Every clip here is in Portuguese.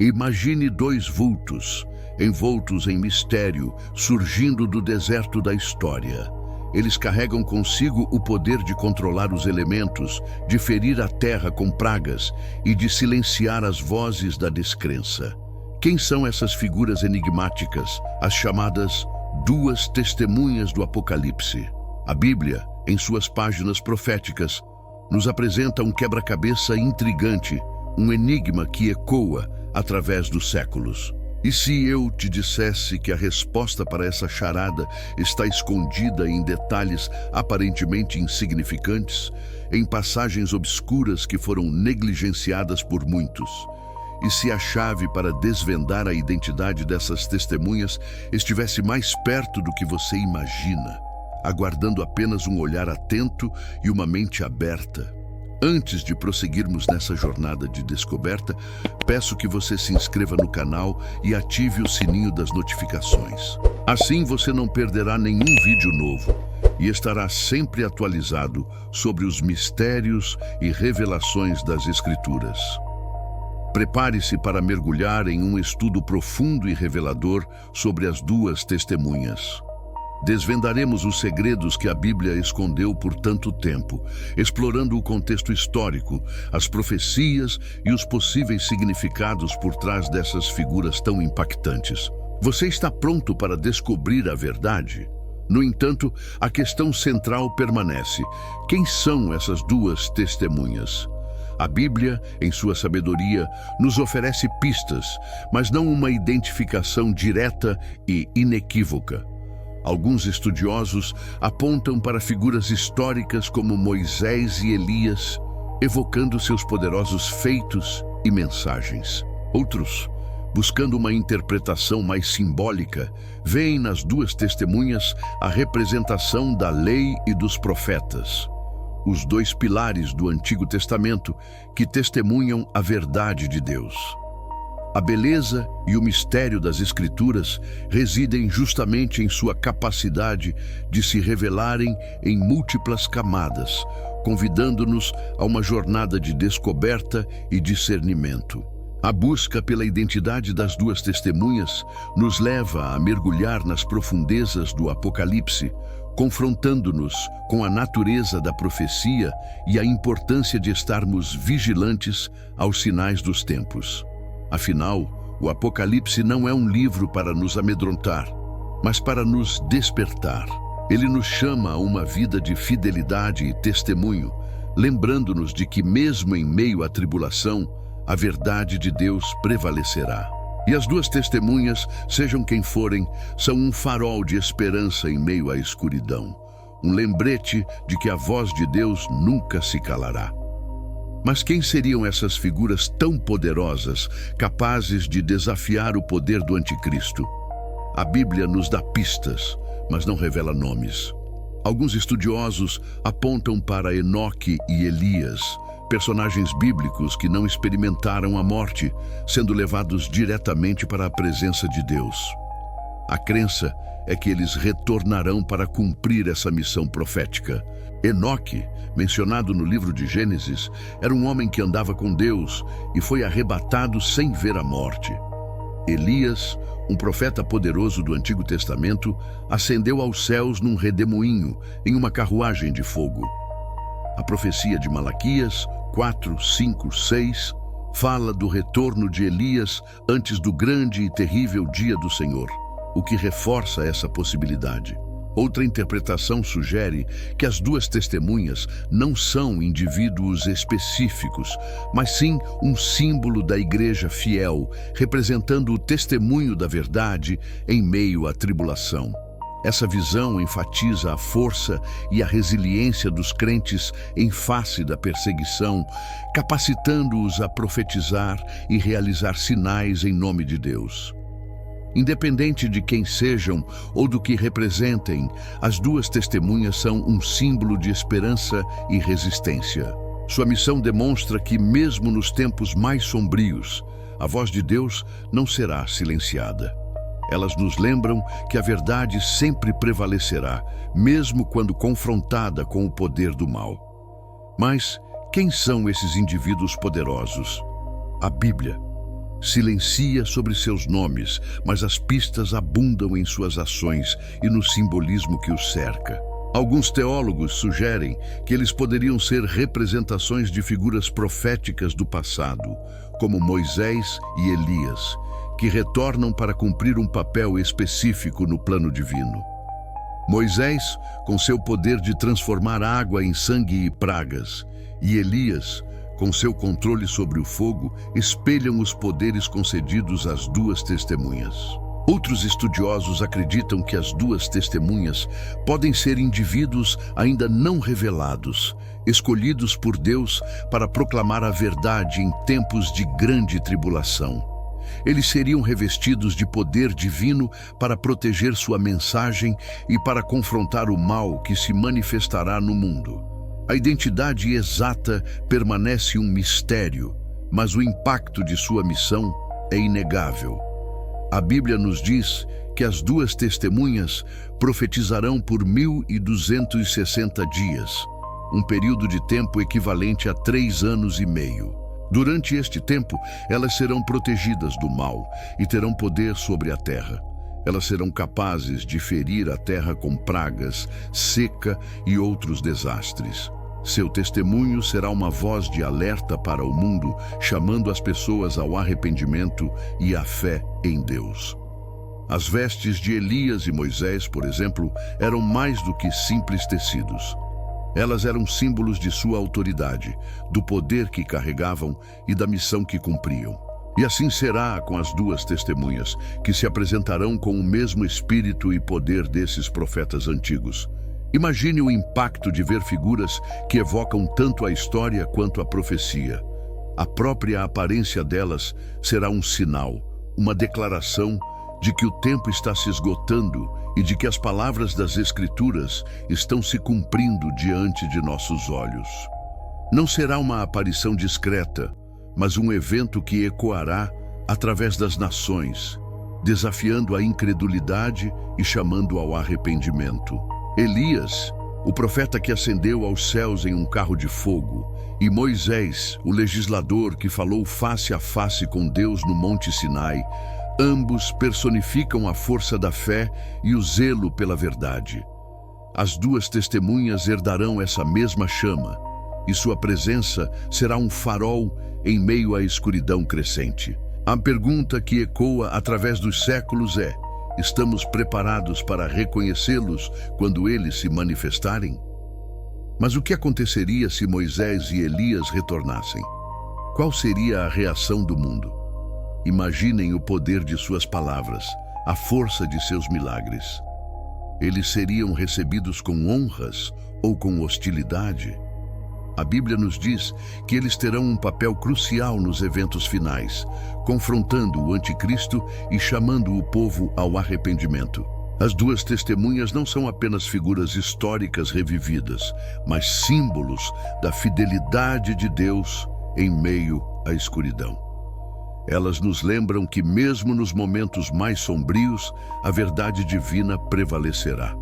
Imagine dois vultos, envoltos em mistério, surgindo do deserto da história. Eles carregam consigo o poder de controlar os elementos, de ferir a terra com pragas e de silenciar as vozes da descrença. Quem são essas figuras enigmáticas, as chamadas duas testemunhas do Apocalipse? A Bíblia, em suas páginas proféticas, nos apresenta um quebra-cabeça intrigante, um enigma que ecoa através dos séculos. E se eu te dissesse que a resposta para essa charada está escondida em detalhes aparentemente insignificantes, em passagens obscuras que foram negligenciadas por muitos? E se a chave para desvendar a identidade dessas testemunhas estivesse mais perto do que você imagina, aguardando apenas um olhar atento e uma mente aberta? Antes de prosseguirmos nessa jornada de descoberta, peço que você se inscreva no canal e ative o sininho das notificações. Assim você não perderá nenhum vídeo novo e estará sempre atualizado sobre os mistérios e revelações das Escrituras. Prepare-se para mergulhar em um estudo profundo e revelador sobre as duas testemunhas. Desvendaremos os segredos que a Bíblia escondeu por tanto tempo, explorando o contexto histórico, as profecias e os possíveis significados por trás dessas figuras tão impactantes. Você está pronto para descobrir a verdade? No entanto, a questão central permanece: quem são essas duas testemunhas? A Bíblia, em sua sabedoria, nos oferece pistas, mas não uma identificação direta e inequívoca. Alguns estudiosos apontam para figuras históricas como Moisés e Elias, evocando seus poderosos feitos e mensagens. Outros, buscando uma interpretação mais simbólica, veem nas duas testemunhas a representação da lei e dos profetas, os dois pilares do Antigo Testamento que testemunham a verdade de Deus. A beleza e o mistério das Escrituras residem justamente em sua capacidade de se revelarem em múltiplas camadas, convidando-nos a uma jornada de descoberta e discernimento. A busca pela identidade das duas testemunhas nos leva a mergulhar nas profundezas do Apocalipse, confrontando-nos com a natureza da profecia e a importância de estarmos vigilantes aos sinais dos tempos. Afinal, o Apocalipse não é um livro para nos amedrontar, mas para nos despertar. Ele nos chama a uma vida de fidelidade e testemunho, lembrando-nos de que mesmo em meio à tribulação, a verdade de Deus prevalecerá. E as duas testemunhas, sejam quem forem, são um farol de esperança em meio à escuridão, um lembrete de que a voz de Deus nunca se calará. Mas quem seriam essas figuras tão poderosas, capazes de desafiar o poder do anticristo? A Bíblia nos dá pistas, mas não revela nomes. Alguns estudiosos apontam para Enoque e Elias, personagens bíblicos que não experimentaram a morte, sendo levados diretamente para a presença de Deus. A crença é que eles retornarão para cumprir essa missão profética. Enoque, mencionado no livro de Gênesis, era um homem que andava com Deus e foi arrebatado sem ver a morte. Elias, um profeta poderoso do Antigo Testamento, ascendeu aos céus num redemoinho, em uma carruagem de fogo. A profecia de Malaquias 4, 5, 6 fala do retorno de Elias antes do grande e terrível dia do Senhor, o que reforça essa possibilidade. Outra interpretação sugere que as duas testemunhas não são indivíduos específicos, mas sim um símbolo da igreja fiel, representando o testemunho da verdade em meio à tribulação. Essa visão enfatiza a força e a resiliência dos crentes em face da perseguição, capacitando-os a profetizar e realizar sinais em nome de Deus. Independente de quem sejam ou do que representem, as duas testemunhas são um símbolo de esperança e resistência. Sua missão demonstra que, mesmo nos tempos mais sombrios, a voz de Deus não será silenciada. Elas nos lembram que a verdade sempre prevalecerá, mesmo quando confrontada com o poder do mal. Mas quem são esses indivíduos poderosos? A Bíblia, silencia sobre seus nomes, mas as pistas abundam em suas ações e no simbolismo que os cerca. Alguns teólogos sugerem que eles poderiam ser representações de figuras proféticas do passado, como Moisés e Elias, que retornam para cumprir um papel específico no plano divino. Moisés, com seu poder de transformar água em sangue e pragas, e Elias, com seu controle sobre o fogo, espelham os poderes concedidos às duas testemunhas. Outros estudiosos acreditam que as duas testemunhas podem ser indivíduos ainda não revelados, escolhidos por Deus para proclamar a verdade em tempos de grande tribulação. Eles seriam revestidos de poder divino para proteger sua mensagem e para confrontar o mal que se manifestará no mundo. A identidade exata permanece um mistério, mas o impacto de sua missão é inegável. A Bíblia nos diz que as duas testemunhas profetizarão por 1260 dias, um período de tempo equivalente a 3 anos e meio. Durante este tempo, elas serão protegidas do mal e terão poder sobre a terra. Elas serão capazes de ferir a terra com pragas, seca e outros desastres. Seu testemunho será uma voz de alerta para o mundo, chamando as pessoas ao arrependimento e à fé em Deus. As vestes de Elias e Moisés, por exemplo, eram mais do que simples tecidos. Elas eram símbolos de sua autoridade, do poder que carregavam e da missão que cumpriam. E assim será com as duas testemunhas, que se apresentarão com o mesmo espírito e poder desses profetas antigos. Imagine o impacto de ver figuras que evocam tanto a história quanto a profecia. A própria aparência delas será um sinal, uma declaração de que o tempo está se esgotando e de que as palavras das Escrituras estão se cumprindo diante de nossos olhos. Não será uma aparição discreta, mas um evento que ecoará através das nações, desafiando a incredulidade e chamando ao arrependimento. Elias, o profeta que ascendeu aos céus em um carro de fogo, e Moisés, o legislador que falou face a face com Deus no Monte Sinai, ambos personificam a força da fé e o zelo pela verdade. As duas testemunhas herdarão essa mesma chama, e sua presença será um farol em meio à escuridão crescente. A pergunta que ecoa através dos séculos é: estamos preparados para reconhecê-los quando eles se manifestarem? Mas o que aconteceria se Moisés e Elias retornassem? Qual seria a reação do mundo? Imaginem o poder de suas palavras, a força de seus milagres. Eles seriam recebidos com honras ou com hostilidade? A Bíblia nos diz que eles terão um papel crucial nos eventos finais, confrontando o anticristo e chamando o povo ao arrependimento. As duas testemunhas não são apenas figuras históricas revividas, mas símbolos da fidelidade de Deus em meio à escuridão. Elas nos lembram que mesmo nos momentos mais sombrios, a verdade divina prevalecerá.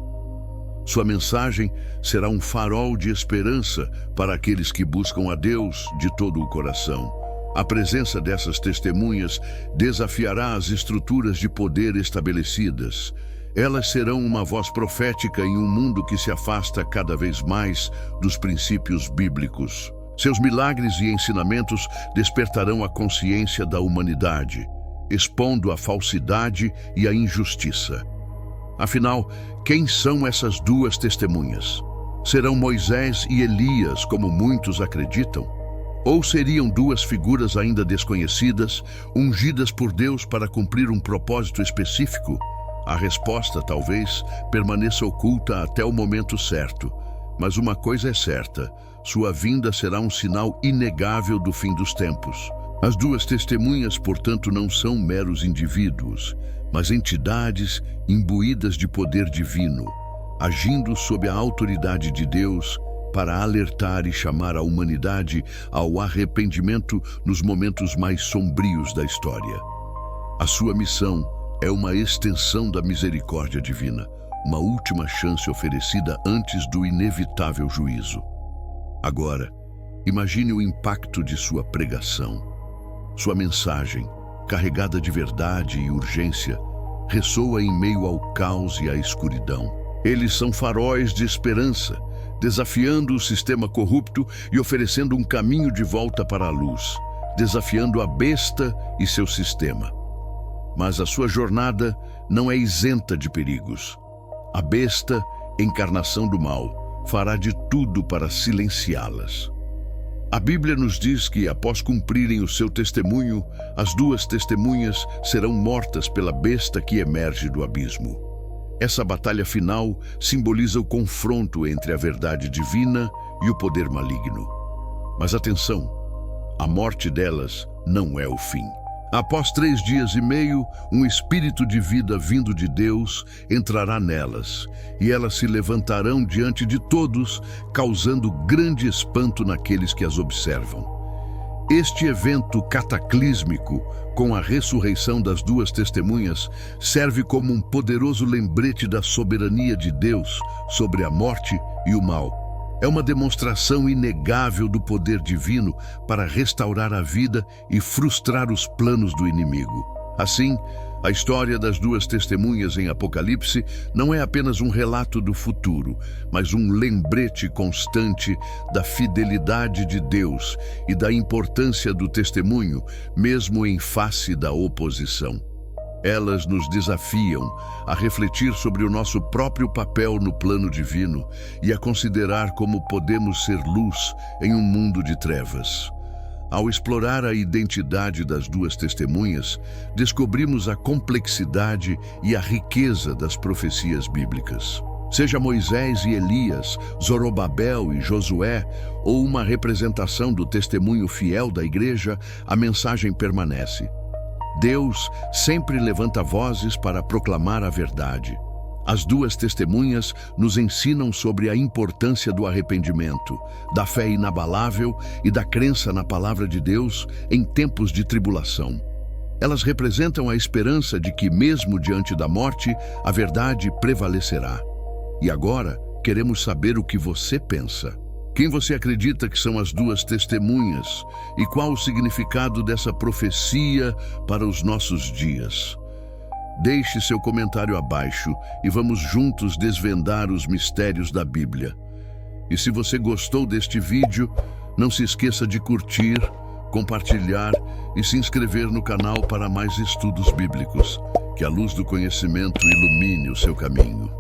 Sua mensagem será um farol de esperança para aqueles que buscam a Deus de todo o coração. A presença dessas testemunhas desafiará as estruturas de poder estabelecidas. Elas serão uma voz profética em um mundo que se afasta cada vez mais dos princípios bíblicos. Seus milagres e ensinamentos despertarão a consciência da humanidade, expondo a falsidade e a injustiça. Afinal, quem são essas duas testemunhas? Serão Moisés e Elias, como muitos acreditam? Ou seriam duas figuras ainda desconhecidas, ungidas por Deus para cumprir um propósito específico? A resposta, talvez, permaneça oculta até o momento certo. Mas uma coisa é certa: sua vinda será um sinal inegável do fim dos tempos. As duas testemunhas, portanto, não são meros indivíduos, mas entidades imbuídas de poder divino, agindo sob a autoridade de Deus para alertar e chamar a humanidade ao arrependimento nos momentos mais sombrios da história. A sua missão é uma extensão da misericórdia divina, uma última chance oferecida antes do inevitável juízo. Agora, imagine o impacto de sua pregação. Sua mensagem, carregada de verdade e urgência, ressoa em meio ao caos e à escuridão. Eles são faróis de esperança, desafiando o sistema corrupto e oferecendo um caminho de volta para a luz, desafiando a besta e seu sistema. Mas a sua jornada não é isenta de perigos. A besta, encarnação do mal, fará de tudo para silenciá-las. A Bíblia nos diz que, após cumprirem o seu testemunho, as duas testemunhas serão mortas pela besta que emerge do abismo. Essa batalha final simboliza o confronto entre a verdade divina e o poder maligno. Mas atenção, a morte delas não é o fim. Após 3 dias e meio, um espírito de vida vindo de Deus entrará nelas, e elas se levantarão diante de todos, causando grande espanto naqueles que as observam. Este evento cataclísmico, com a ressurreição das duas testemunhas, serve como um poderoso lembrete da soberania de Deus sobre a morte e o mal. É uma demonstração inegável do poder divino para restaurar a vida e frustrar os planos do inimigo. Assim, a história das duas testemunhas em Apocalipse não é apenas um relato do futuro, mas um lembrete constante da fidelidade de Deus e da importância do testemunho, mesmo em face da oposição. Elas nos desafiam a refletir sobre o nosso próprio papel no plano divino e a considerar como podemos ser luz em um mundo de trevas. Ao explorar a identidade das duas testemunhas, descobrimos a complexidade e a riqueza das profecias bíblicas. Seja Moisés e Elias, Zorobabel e Josué, ou uma representação do testemunho fiel da igreja, a mensagem permanece. Deus sempre levanta vozes para proclamar a verdade. As duas testemunhas nos ensinam sobre a importância do arrependimento, da fé inabalável e da crença na palavra de Deus em tempos de tribulação. Elas representam a esperança de que, mesmo diante da morte, a verdade prevalecerá. E agora, queremos saber o que você pensa. Quem você acredita que são as duas testemunhas e qual o significado dessa profecia para os nossos dias? Deixe seu comentário abaixo e vamos juntos desvendar os mistérios da Bíblia. E se você gostou deste vídeo, não se esqueça de curtir, compartilhar e se inscrever no canal para mais estudos bíblicos. Que a luz do conhecimento ilumine o seu caminho.